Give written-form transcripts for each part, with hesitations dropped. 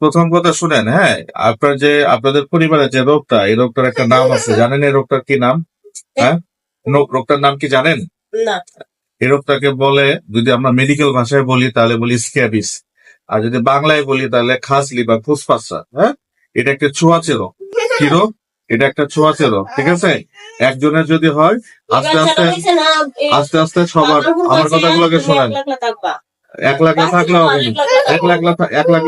প্রথম কথা শুনেন, হ্যাঁ, আপনাদের পরিবারের যে রোগটা, এই রোগটার একটা নাম আছে, জানেন এই রোগটার কি নাম? হ্যাঁ, রোগটার নাম কি জানেন? না। এই রোগটাকে বলে, যদি আমরা মেডিকেল ভাষায় বলি তাহলে বলি স্ক্যাবিস, আর যদি বাংলায় বলি তাহলে খাসলি বা ফুসফাসা। হ্যাঁ, এটা একটা ছোঁয়াচে রোগ। কি রোগ? এটা একটা ছোঁয়াচে রোগ, ঠিক আছে? একজনের যদি হয়, আস্তে আস্তে আস্তে আস্তে সবার, আমার কথাগুলোকে শোনেন, 1 লাখ থাকলেও হবে না। 1 লাখ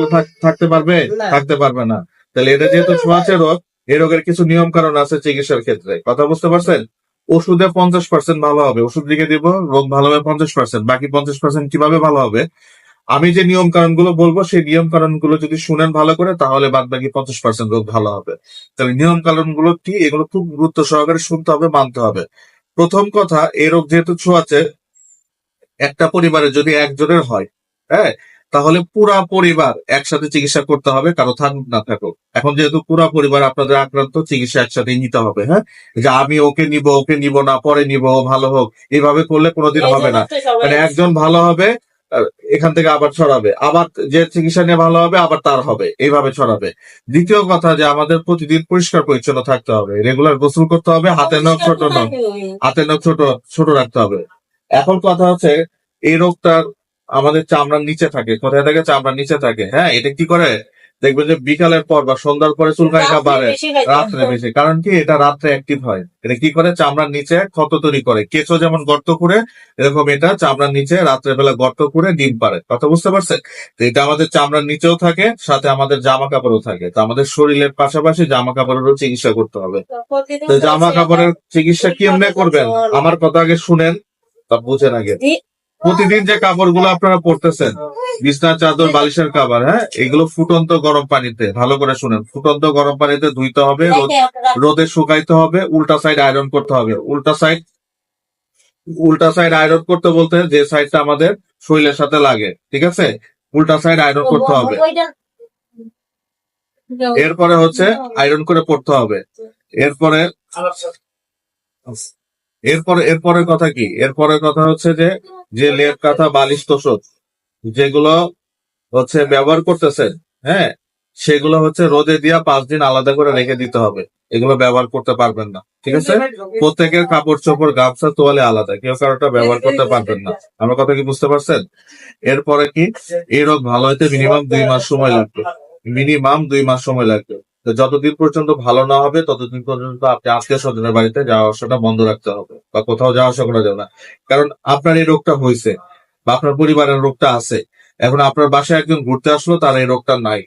থাকতে পারবে? থাকতে পারবে না। তাহলে এটা যেহেতু ছোঁয়াচে রোগ, এই রোগের কিছু নিয়ম কারণ আছে চিকিৎসার ক্ষেত্রে, কথা বুঝতে পারছেন? ওষুধে 50% ভালো হবে, ওষুধ লিখে দিব, রোগ ভালো হবে 50%, বাকি 50% কিভাবে ভালো হবে? আমি যে নিয়ম কারণ গুলো বলবো, সেই নিয়ম কারণ গুলো যদি শুনেন ভালো করে, তাহলে বাদ বাকি 50% রোগ ভালো হবে। তাহলে নিয়ম কারণ গুলো কি, এগুলো খুব গুরুত্ব সহকারে শুনতে হবে, মানতে হবে। প্রথম কথা, এই রোগ যেহেতু ছোঁয়াচে, একটা পরিবারে যদি একজনের হয়, হ্যাঁ, তাহলে পুরা পরিবার একসাথে চিকিৎসা করতে হবে, কারো থাকুক না থাকুক। এখন যেহেতু পুরা পরিবার আপনাদের আক্রান্ত, চিকিৎসা একসাথেই নিতে হবে। হ্যাঁ, যে আমি ওকে নিব না, পরে নিব, ও ভালো হোক, এইভাবে করলে কোনোদিন হবে না। মানে একজন ভালো হবে, এখান থেকে আবার ছড়াবে, আবার যে চিকিৎসা নিয়ে ভালো হবে আবার তার হবে, এইভাবে ছড়াবে। দ্বিতীয় কথা, যে আমাদের প্রতিদিন পরিষ্কার পরিচ্ছন্ন থাকতে হবে, রেগুলার গোসল করতে হবে, হাতের নখ ছোট ছোট রাখতে হবে। এখন কথা হচ্ছে, এই রোগটা আমাদের চামড়ার নিচে থাকে। কোথায় থাকে? চামড়ার নিচে থাকে। হ্যাঁ, এটা কি করে? দেখবেন যে বিকালের পর বা সন্ধ্যার পরে চুলকানিটা বাড়ে, রাত্রে বেশি। কারণ কি? এটা রাত্রে অ্যাক্টিভ হয়। এটা কি করে? চামড়ার নিচে ক্ষত তৈরি করে। কেঁচো যেমন গর্ত করে, এরকম এটা চামড়ার নিচে রাত্রে বেলা গর্ত করে ডিম পারে। কথা বুঝতে পারছেন? তো এটা আমাদের চামড়ার নিচেও থাকে, সাথে আমাদের জামা কাপড়ও থাকে। তো আমাদের শরীরের পাশাপাশি জামা কাপড়েরও চিকিৎসা করতে হবে। তো জামা কাপড়ের চিকিৎসা কেমনে করবেন? আমার কথা আগে শুনেন, তা বুঝেন আগে। প্রতিদিন যে কাপড়গুলো আপনারা পরতেছেন, বিছনার চাদর, বালিশের কাভার, হ্যাঁ, এগুলো ফুটন্ত গরম পানিতে, ভালো করে শুনেন, ফুটন্ত গরম পানিতে ধুইতে হবে, রোদে শুকাইতে হবে, উল্টা সাইড আয়রন করতে হবে। উল্টা সাইড আয়রন করতে বলতে, যে সাইডটা আমাদের শরীরের সাথে লাগে, ঠিক আছে, উল্টা সাইড আয়রন করতে হবে। এরপরে হচ্ছে আয়রন করে পড়তে হবে। এরপরে এরপরের কথা কি? এরপরের কথা হচ্ছে যে, যে লেপ কাঁথা, বালিশ, তোষক যেগুলো হচ্ছে ব্যবহার করতেছেন, হ্যাঁ, সেগুলো হচ্ছে রোদে দিয়া 5 দিন আলাদা করে রেখে দিতে হবে। এগুলো ব্যবহার করতে পারবেন না, ঠিক আছে? প্রত্যেকের কাপড় চোপড়, গামছা, তোয়ালে আলাদা, কেউ কারোটা ব্যবহার করতে পারবেন না। আমার কথা কি বুঝতে পারছেন? এরপরে কি, এই রোগ ভালো হইতে মিনিমাম 2 মাস সময় লাগবে। মিনিমাম 2 মাস সময় লাগবে। তো যতদিন পর্যন্ত ভালো না হবে, ততদিন পর্যন্ত আপনি আত্মীয় স্বজনের বাড়িতে যাওয়া আসাটা বন্ধ রাখতে হবে, বা কোথাও যাওয়া আসা করা যাবে না। কারণ আপনার এই রোগটা হয়েছে, বা আপনার পরিবারের রোগটা আছে, এখন আপনার বাসায় একজন ঘুরতে আসলো, তার এই রোগটা নাই,